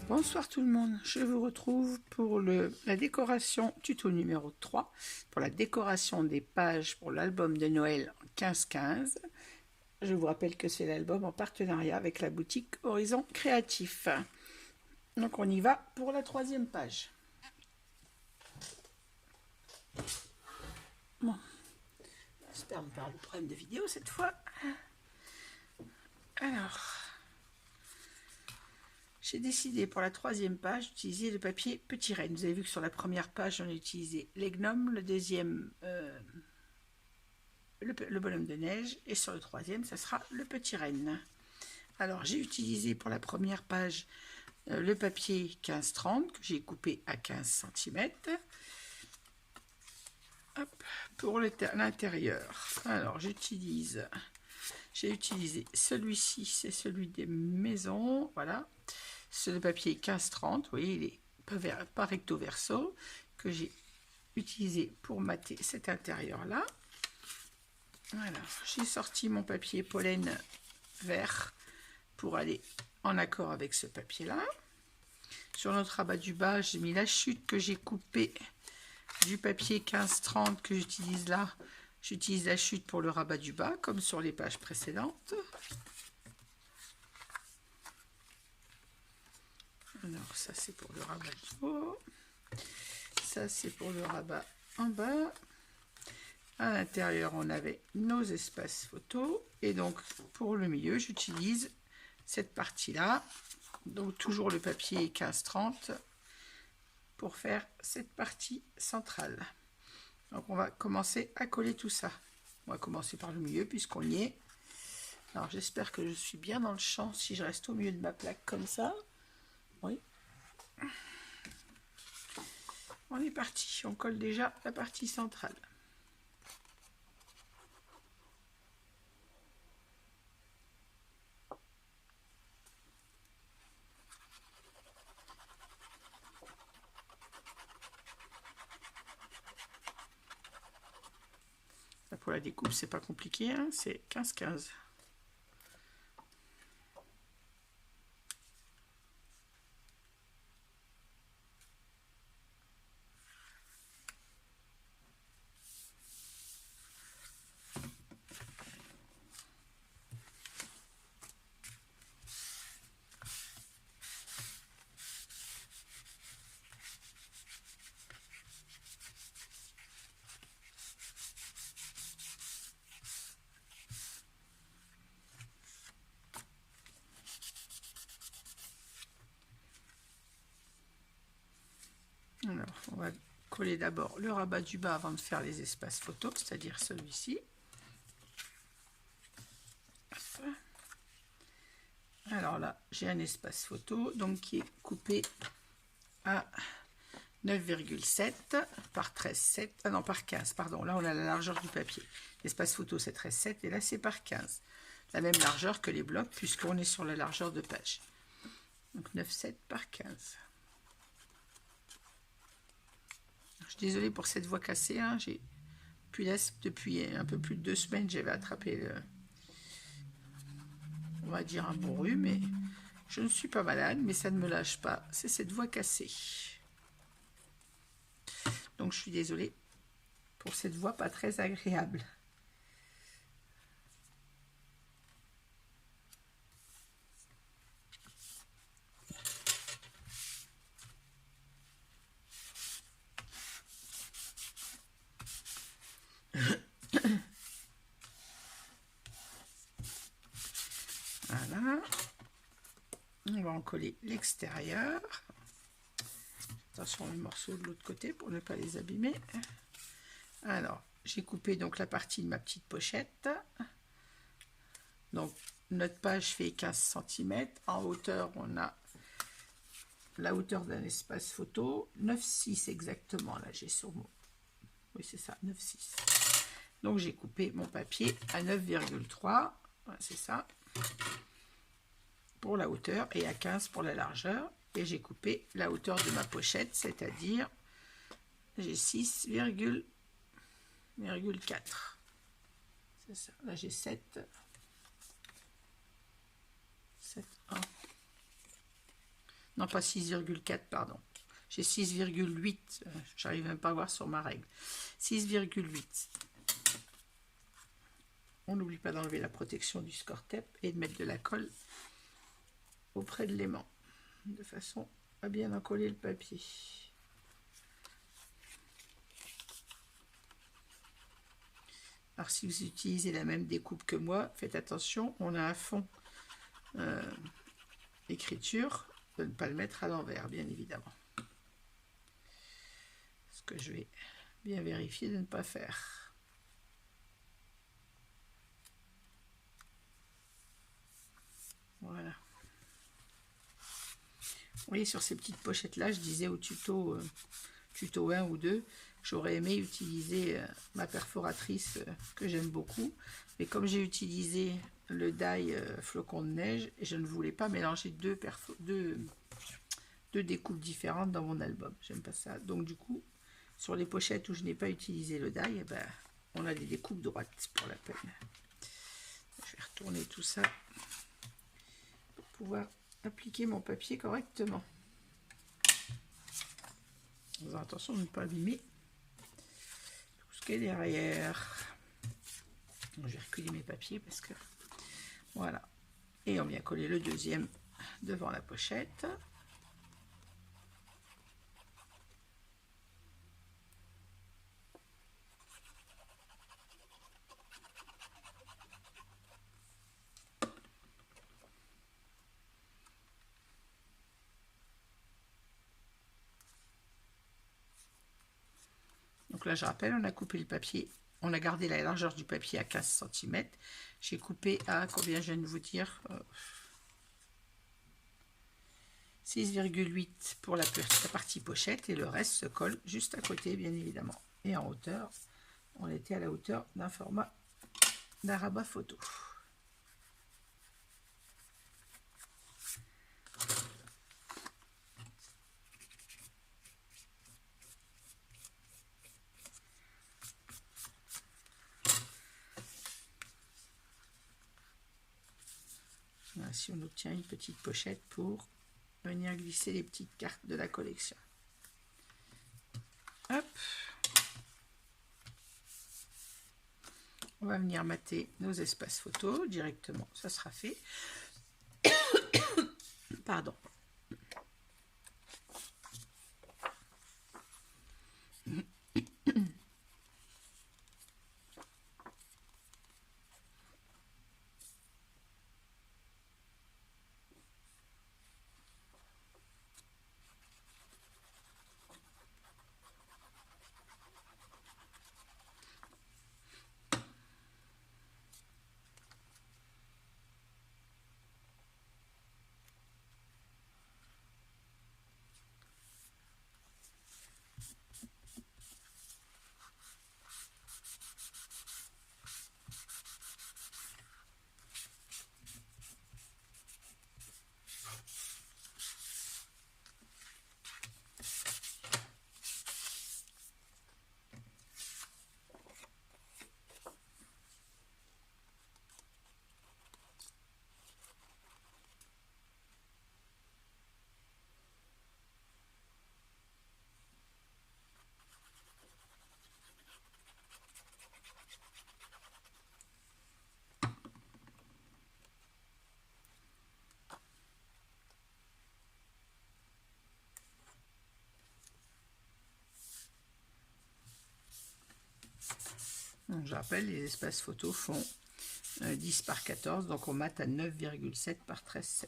Bonsoir tout le monde, je vous retrouve pour la décoration tuto numéro 3, pour la décoration des pages pour l'album de Noël 15-15. Je vous rappelle que c'est l'album en partenariat avec la boutique Horizon Créatif. Donc on y va pour la 3e page. Bon, j'espère me faire le problème de vidéo cette fois. Alors... j'ai décidé pour la 3e page d'utiliser le papier Petit Renne. Vous avez vu que sur la première page, j'en ai utilisé les gnomes, le deuxième, le bonhomme de neige, et sur le 3e, ça sera le Petit Renne. Alors, j'ai utilisé pour la première page le papier 15-30 que j'ai coupé à 15 cm. Hop, pour l'intérieur, alors j'ai utilisé celui-ci, c'est celui des maisons, voilà. C'est le papier 15-30, vous voyez, il est pas recto verso, que j'ai utilisé pour mater cet intérieur-là. Voilà, j'ai sorti mon papier pollen vert pour aller en accord avec ce papier-là. Sur notre rabat du bas, j'ai mis la chute que j'ai coupée du papier 15-30 que j'utilise là. J'utilise la chute pour le rabat du bas, comme sur les pages précédentes. Alors ça c'est pour le rabat du haut, ça c'est pour le rabat en bas. À l'intérieur on avait nos espaces photos et donc pour le milieu j'utilise cette partie là, donc toujours le papier 15-30 pour faire cette partie centrale. Donc on va commencer à coller tout ça. On va commencer par le milieu puisqu'on y est. Alors j'espère que je suis bien dans le champ si je reste au milieu de ma plaque comme ça. Oui. On est parti, on colle déjà la partie centrale. Là, pour la découpe, c'est pas compliqué, hein, c'est 15-15. Alors, on va coller d'abord le rabat du bas avant de faire les espaces photos, c'est-à-dire celui-ci. Alors là, j'ai un espace photo donc qui est coupé à 9,7 par 13,7, ah non, par 15, pardon. Là, on a la largeur du papier. L'espace photo, c'est 13,7 et là, c'est par 15. La même largeur que les blocs puisqu'on est sur la largeur de page. Donc 9,7 par 15. Je suis désolée pour cette voix cassée, hein. J'ai depuis un peu plus de 2 semaines, j'avais attrapé on va dire un bon rhume, mais je ne suis pas malade, mais ça ne me lâche pas. C'est cette voix cassée. Donc je suis désolée pour cette voix pas très agréable. Voilà. On va en coller l'extérieur. Attention les morceaux de l'autre côté pour ne pas les abîmer. Alors, j'ai coupé donc la partie de ma petite pochette. Donc, notre page fait 15 cm. En hauteur, on a la hauteur d'un espace photo. 9,6 exactement. Là, j'ai sur mon... oui, c'est ça, 9,6. Donc, j'ai coupé mon papier à 9,3. Voilà, c'est ça. Pour la hauteur et à 15 pour la largeur. Et j'ai coupé la hauteur de ma pochette, c'est-à-dire j'ai 6,4. C'est ça. Là, j'ai 7. 7, 1. Non, pas 6,4, pardon. J'ai 6,8. J'arrive même pas à voir sur ma règle. 6,8. On n'oublie pas d'enlever la protection du score tape et de mettre de la colle auprès de l'aimant, de façon à bien encoller le papier. Alors si vous utilisez la même découpe que moi, faites attention, on a un fond écriture, de ne pas le mettre à l'envers, bien évidemment. Ce que je vais bien vérifier de ne pas faire. Voilà. Vous voyez, sur ces petites pochettes là, je disais au tuto 1 ou 2, j'aurais aimé utiliser ma perforatrice que j'aime beaucoup, mais comme j'ai utilisé le die flocon de neige, je ne voulais pas mélanger deux découpes différentes dans mon album. J'aime pas ça. Donc du coup, sur les pochettes où je n'ai pas utilisé le die, eh ben, on a des découpes droites pour la peine. Je vais retourner tout ça pour pouvoir appliquer mon papier correctement. En faisant attention de ne pas abîmer tout ce qui est derrière. Je vais reculer mes papiers parce que voilà. Et on vient coller le deuxième devant la pochette. Donc là, je rappelle, on a coupé le papier. On a gardé la largeur du papier à 15 cm. J'ai coupé à combien, je viens de vous dire 6,8 pour la partie pochette et le reste se colle juste à côté, bien évidemment. Et en hauteur, on était à la hauteur d'un format d'un rabat photo. Ainsi, on obtient une petite pochette pour venir glisser les petites cartes de la collection. Hop. On va venir mater nos espaces photos directement. Ça sera fait. Pardon. Je rappelle, les espaces photos font 10 par 14, donc on mate à 9,7 par 13,7.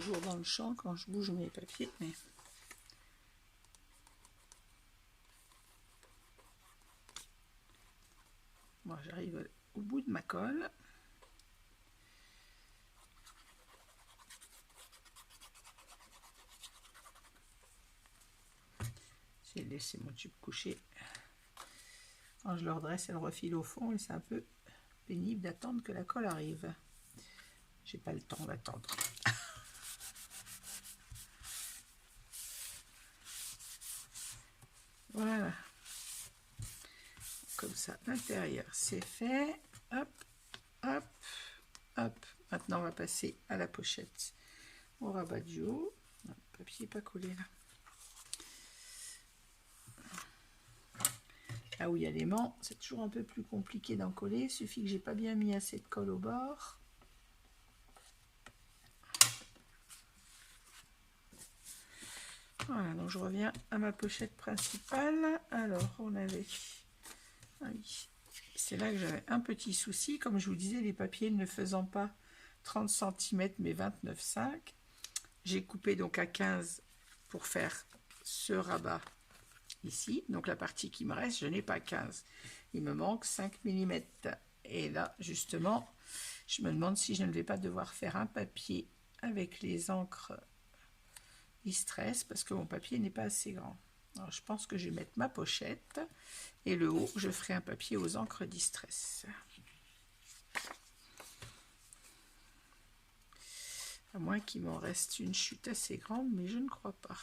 toujours dans le champ quand je bouge mes papiers, mais... Moi, j'arrive au bout de ma colle. J'ai laissé mon tube coucher. Quand je le redresse, elle refile au fond et c'est un peu pénible d'attendre que la colle arrive. J'ai pas le temps d'attendre. Voilà. Comme ça, l'intérieur, c'est fait. Hop, hop, hop. Maintenant, on va passer à la pochette. Au rabat du haut. Non, le papier n'est pas collé là. Là où il y a l'aimant, c'est toujours un peu plus compliqué d'en coller. Il suffit que j'ai pas bien mis assez de colle au bord. Voilà, donc je reviens à ma pochette principale. Alors, on avait... Ah oui, c'est là que j'avais un petit souci. Comme je vous disais, les papiers ne faisant pas 30 cm mais 29,5. J'ai coupé donc à 15 pour faire ce rabat ici. Donc la partie qui me reste, je n'ai pas 15. Il me manque 5 mm. Et là, justement, je me demande si je ne vais pas devoir faire un papier avec les encres Distress parce que mon papier n'est pas assez grand. Alors, je pense que je vais mettre ma pochette et le haut, je ferai un papier aux encres Distress. À moins qu'il m'en reste une chute assez grande, mais je ne crois pas.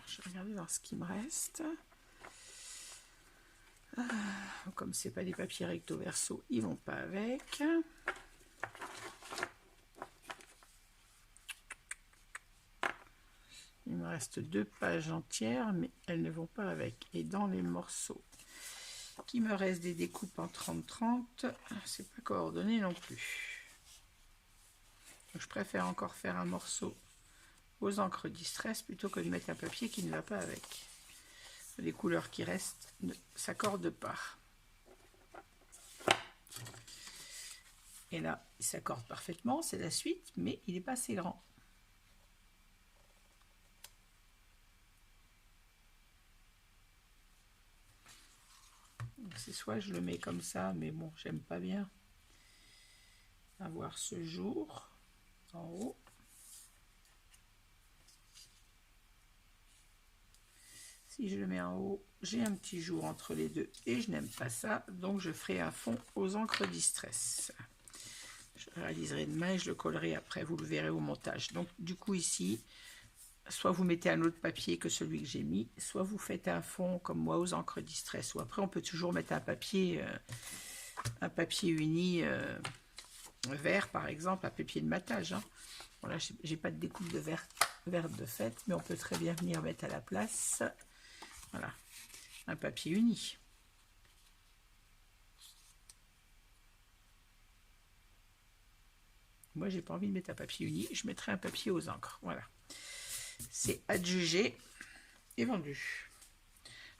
Je vais regarder voir ce qui me reste. Comme c'est pas des papiers recto verso, ils vont pas avec. Il me reste 2 pages entières, mais elles ne vont pas avec. Et dans les morceaux qui me restent des découpes en 30-30, c'est pas coordonné non plus. Donc, je préfère encore faire un morceau aux encres Distress plutôt que de mettre un papier qui ne va pas avec. Les couleurs qui restent ne s'accordent pas. Et là, il s'accorde parfaitement, c'est la suite, mais il n'est pas assez grand. C'est soit je le mets comme ça, mais bon, j'aime pas bien avoir ce jour en haut. Si je le mets en haut, j'ai un petit jour entre les deux et je n'aime pas ça, donc je ferai un fond aux encres Distress. Je le réaliserai demain et je le collerai après, vous le verrez au montage. Donc du coup ici, soit vous mettez un autre papier que celui que j'ai mis, soit vous faites un fond comme moi aux encres Distress, ou après on peut toujours mettre un papier uni vert par exemple, un papier de matage. Hein. Bon, là j'ai pas de découpe de vert de fait, mais on peut très bien venir mettre à la place, voilà, un papier uni. Moi j'ai pas envie de mettre un papier uni, je mettrai un papier aux encres, voilà. C'est adjugé et vendu.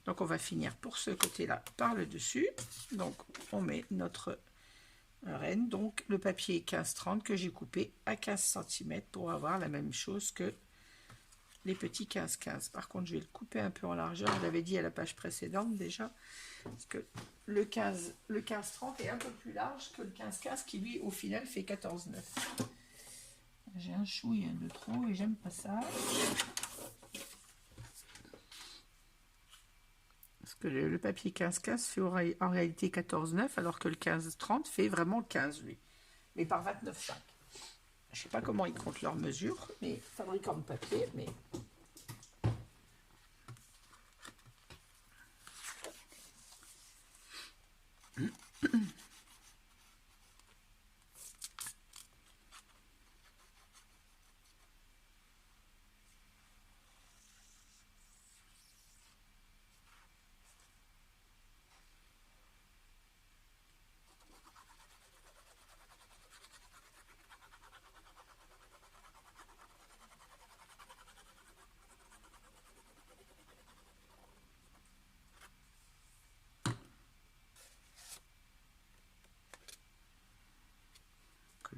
Donc on va finir pour ce côté-là par le dessus. Donc on met notre reine, donc le papier 15-30 que j'ai coupé à 15 cm pour avoir la même chose que les petits 15-15. Par contre je vais le couper un peu en largeur, je l'avais dit à la page précédente déjà, parce que le 15-30 est un peu plus large que le 15-15 qui lui au final fait 14-9. J'ai un chouille de trop et j'aime pas ça. Parce que le papier 15-15 fait en réalité 14-9 alors que le 15-30 fait vraiment 15 lui. Mais par 29,5. Je sais pas comment ils comptent leurs mesures, mais fabricant de papier, mais...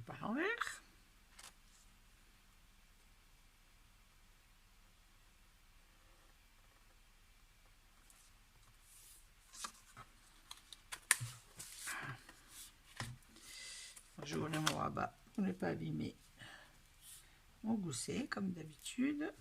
Pas l'envers. Je vais ouvrir mon rabat pour ne pas abîmer mon gousset comme d'habitude.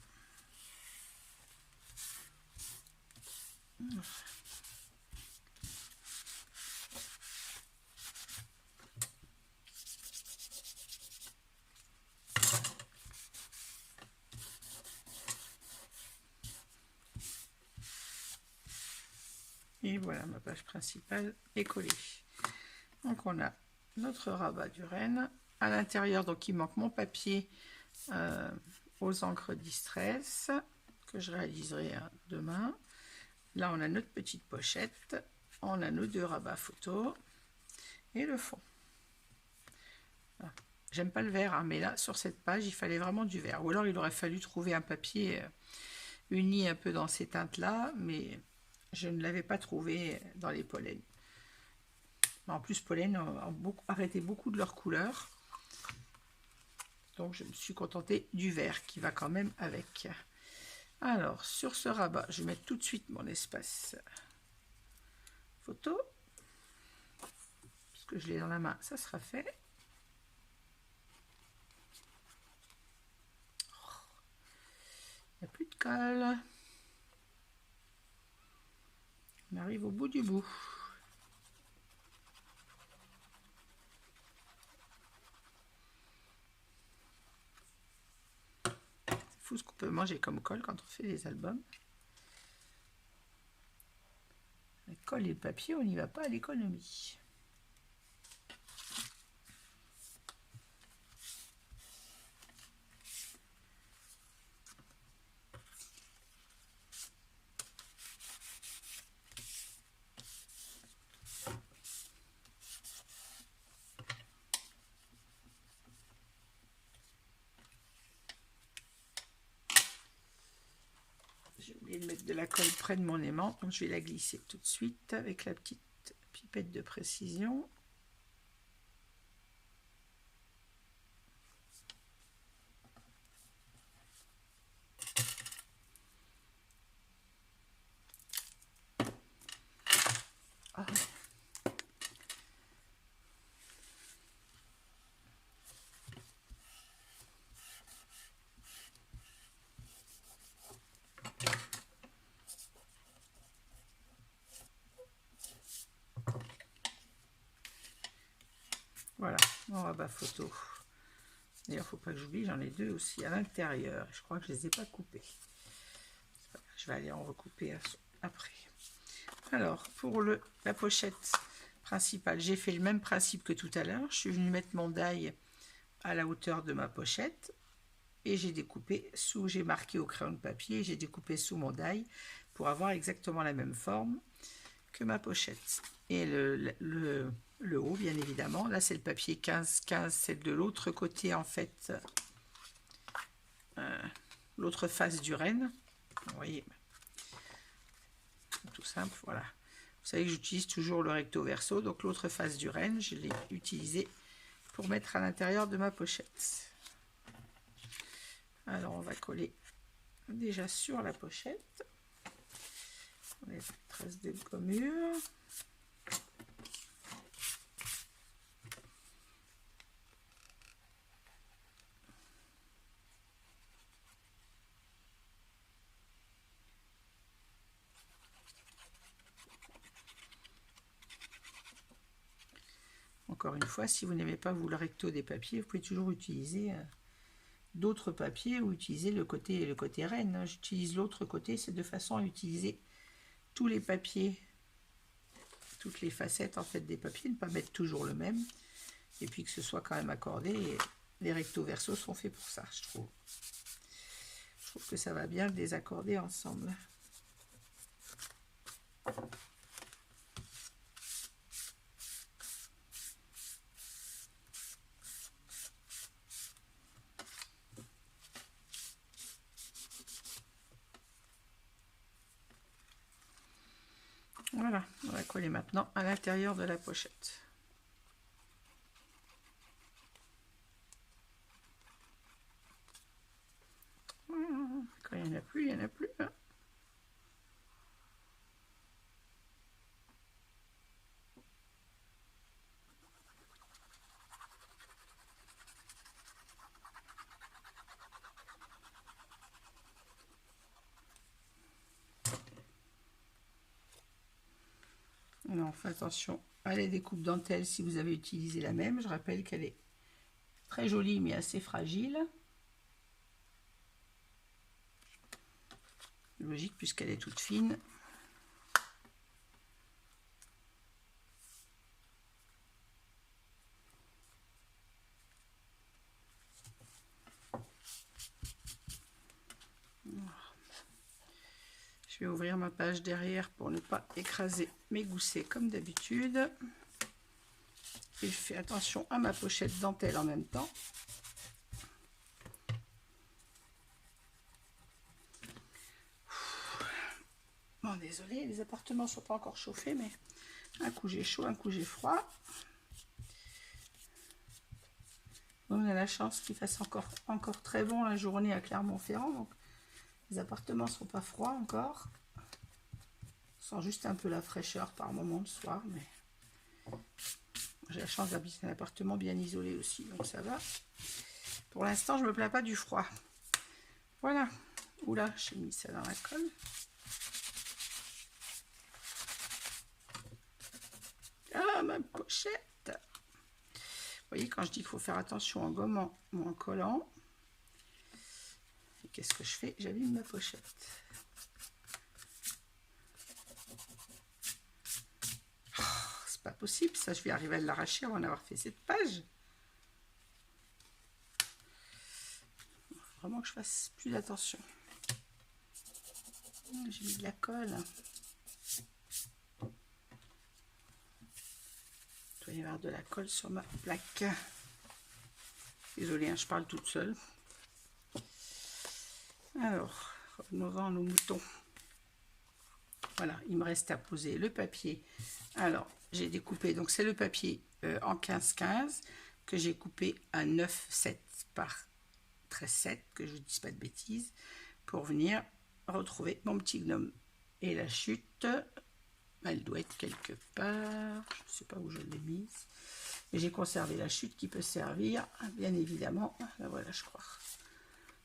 Et voilà, ma page principale est collée. Donc on a notre rabat du renne. À l'intérieur, donc il manque mon papier aux encres Distress que je réaliserai demain. Là on a notre petite pochette, on a nos 2 rabats photo et le fond. J'aime pas le vert, hein, mais là sur cette page il fallait vraiment du vert, ou alors il aurait fallu trouver un papier uni un peu dans ces teintes là, mais je ne l'avais pas trouvé dans les pollens. En plus, pollen ont arrêté beaucoup de leurs couleurs. Donc, je me suis contentée du vert qui va quand même avec. Alors, sur ce rabat, je vais mettre tout de suite mon espace photo. Parce que je l'ai dans la main, ça sera fait. Il n'y a plus de colle. On arrive au bout du bout. Fou ce qu'on peut manger comme colle quand on fait des albums. La colle et le papier, on n'y va pas à l'économie. J'ai oublié de mettre de la colle près de mon aimant, donc je vais la glisser tout de suite avec la petite pipette de précision. Ah. Voilà, mon rabat photo. D'ailleurs, faut pas que j'oublie, j'en ai 2 aussi à l'intérieur. Je crois que je les ai pas coupés. Je vais aller en recouper après. Alors, pour la pochette principale, j'ai fait le même principe que tout à l'heure. Je suis venue mettre mon die à la hauteur de ma pochette et j'ai découpé sous, j'ai marqué au crayon de papier, j'ai découpé sous mon die pour avoir exactement la même forme que ma pochette. Et le haut, bien évidemment, là c'est le papier 15-15, c'est de l'autre côté en fait, l'autre face du renne. Vous voyez, tout simple, voilà. Vous savez que j'utilise toujours le recto verso, donc l'autre face du renne, je l'ai utilisé pour mettre à l'intérieur de ma pochette. Alors on va coller déjà sur la pochette. On a des traces de gommure. Encore une fois, si vous n'aimez pas vous le recto des papiers, vous pouvez toujours utiliser d'autres papiers ou utiliser le côté renne. J'utilise l'autre côté, c'est de façon à utiliser tous les papiers, toutes les facettes en fait des papiers, ne pas mettre toujours le même, et puis que ce soit quand même accordé. Et les recto verso sont faits pour ça, je trouve. Je trouve que ça va bien de les accorder ensemble. Voilà, on va coller maintenant à l'intérieur de la pochette. a plus, il n'y en a plus. Hein. Alors, faites attention à la découpe dentelle si vous avez utilisé la même. Je rappelle qu'elle est très jolie mais assez fragile. Logique puisqu'elle est toute fine. Je vais ouvrir ma page derrière pour ne pas écraser mes goussets comme d'habitude. Et je fais attention à ma pochette dentelle en même temps. Bon, désolé, les appartements ne sont pas encore chauffés, mais un coup j'ai chaud, un coup j'ai froid. On a la chance qu'il fasse encore très bon la journée à Clermont-Ferrand, donc les appartements ne sont pas froids encore. On sent juste un peu la fraîcheur par moment le soir, mais j'ai la chance d'habiter un appartement bien isolé aussi, donc ça va. Pour l'instant, je ne me plains pas du froid. Voilà. Oula, j'ai mis ça dans la colle. Ah, ma pochette! Vous voyez, quand je dis qu'il faut faire attention en gommant ou en collant, qu'est-ce que je fais? J'abîme ma pochette. Oh, c'est pas possible, ça, je vais arriver à l'arracher avant d'avoir fait cette page. Il faut vraiment que je fasse plus attention. J'ai mis de la colle. Il doit y avoir de la colle sur ma plaque. Désolée, hein, je parle toute seule. Alors, revenons à nos moutons. Voilà, il me reste à poser le papier. Alors, j'ai découpé, donc c'est le papier en 15-15 que j'ai coupé à 9,7 par 13,7, que je ne dise pas de bêtises, pour venir retrouver mon petit gnome. Et la chute, elle doit être quelque part, je ne sais pas où je l'ai mise, mais j'ai conservé la chute qui peut servir, bien évidemment, la voilà je crois.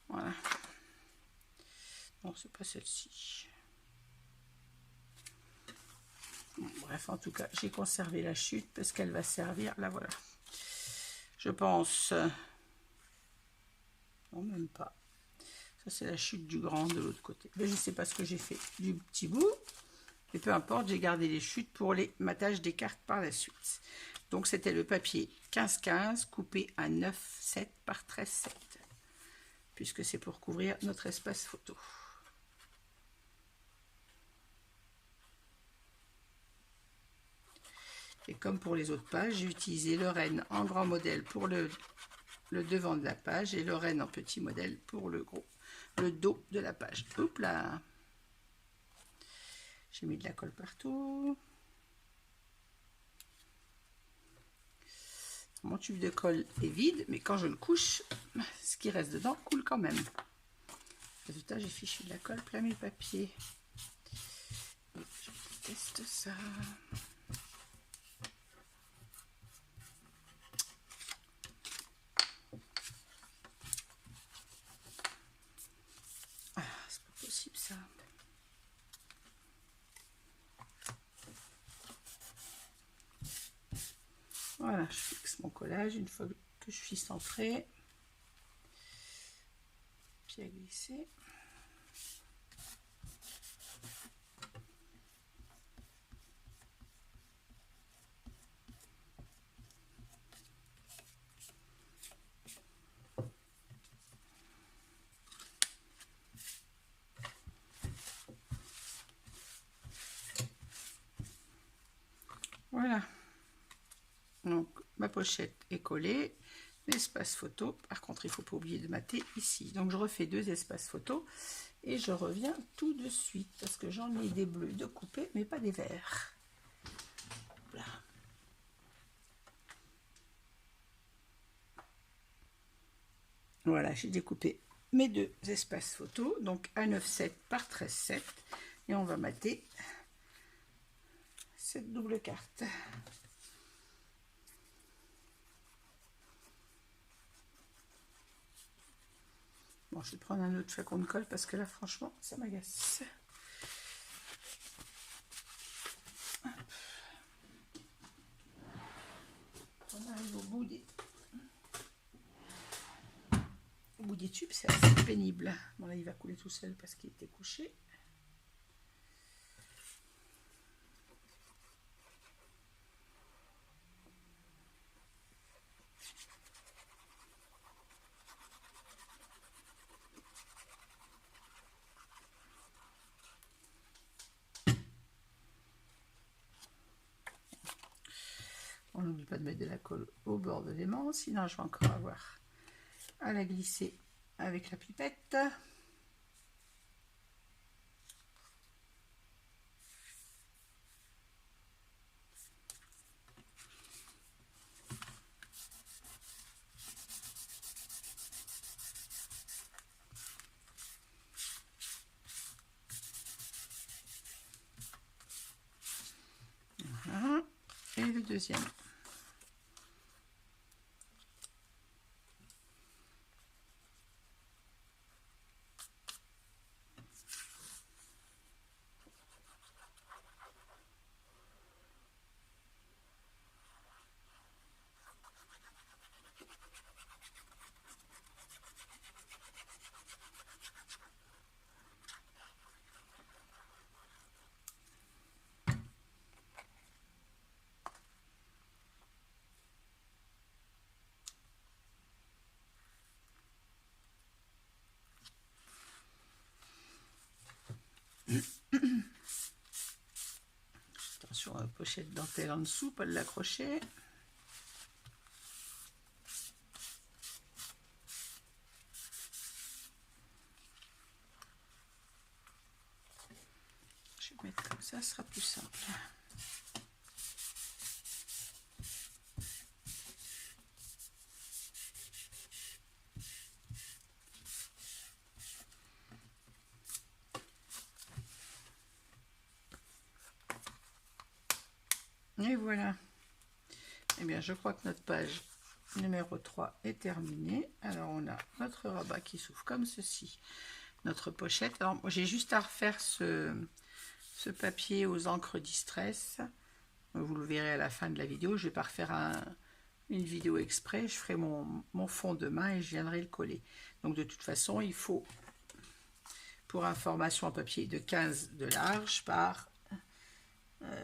Voilà. Non, c'est pas celle-ci. Bon, bref, en tout cas, j'ai conservé la chute parce qu'elle va servir, la voilà. Je pense, non même pas, ça c'est la chute du grand de l'autre côté. Mais je ne sais pas ce que j'ai fait du petit bout. Et peu importe, j'ai gardé les chutes pour les matages des cartes par la suite. Donc c'était le papier 15-15 coupé à 9,7 par 13,7. Puisque c'est pour couvrir notre espace photo. Et comme pour les autres pages, j'ai utilisé le renne en grand modèle pour le devant de la page et le renne en petit modèle pour le dos de la page. Hop là! J'ai mis de la colle partout. Mon tube de colle est vide, mais quand je le couche, ce qui reste dedans coule quand même. Résultat, j'ai fichu de la colle plein mes papiers. Je teste ça. Ah, c'est pas possible ça. Voilà, je fixe mon collage une fois que je suis centrée. Puis à glisser. Voilà. Donc, ma pochette est collée. L'espace photo, par contre, il ne faut pas oublier de mater ici. Donc, je refais 2 espaces photo et je reviens tout de suite parce que j'en ai des bleus de couper, mais pas des verts. Voilà. Voilà, j'ai découpé mes deux espaces photo, donc à 9,7 par 13,7, et on va mater cette double carte. Bon, je vais prendre un autre flacon de colle parce que là, franchement, ça m'agace. On arrive au bout des tubes, c'est assez pénible. Bon, là, il va couler tout seul parce qu'il était couché. On n'oublie pas de mettre de la colle au bord de l'aimant, sinon je vais encore avoir à la glisser avec la pipette. Voilà. Et le deuxième. Attention à la pochette dentelle en dessous, pas de l'accrocher. Je vais mettre comme ça, ce sera plus simple. Et voilà. Eh bien, je crois que notre page numéro 3 est terminée. Alors, on a notre rabat qui s'ouvre comme ceci. Notre pochette. Alors, j'ai juste à refaire ce papier aux encres Distress. Vous le verrez à la fin de la vidéo. Je vais pas refaire une vidéo exprès. Je ferai mon fond demain et je viendrai le coller. Donc, de toute façon, il faut, pour information, un papier de 15 de large par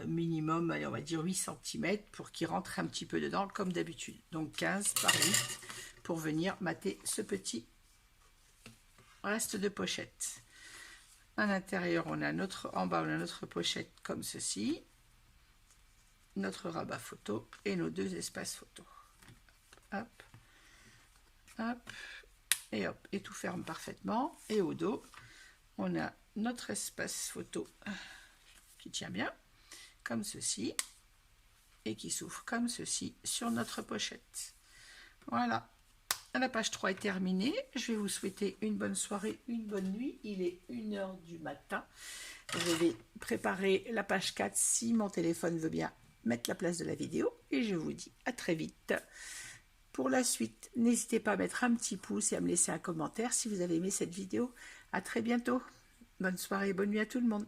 minimum, allez, on va dire 8 cm pour qu'il rentre un petit peu dedans comme d'habitude. Donc 15 par 8 pour venir mater ce petit reste de pochette. À l'intérieur, on a en bas, on a notre pochette comme ceci, notre rabat photo et nos deux espaces photo. Hop, hop, et hop, et tout ferme parfaitement. Et au dos, on a notre espace photo qui tient bien, comme ceci, et qui s'ouvre comme ceci sur notre pochette. Voilà, la page 3 est terminée. Je vais vous souhaiter une bonne soirée, une bonne nuit. Il est 1h du matin. Je vais préparer la page 4 si mon téléphone veut bien mettre la place de la vidéo. Et je vous dis à très vite pour la suite. N'hésitez pas à mettre un petit pouce et à me laisser un commentaire si vous avez aimé cette vidéo. À très bientôt. Bonne soirée, bonne nuit à tout le monde.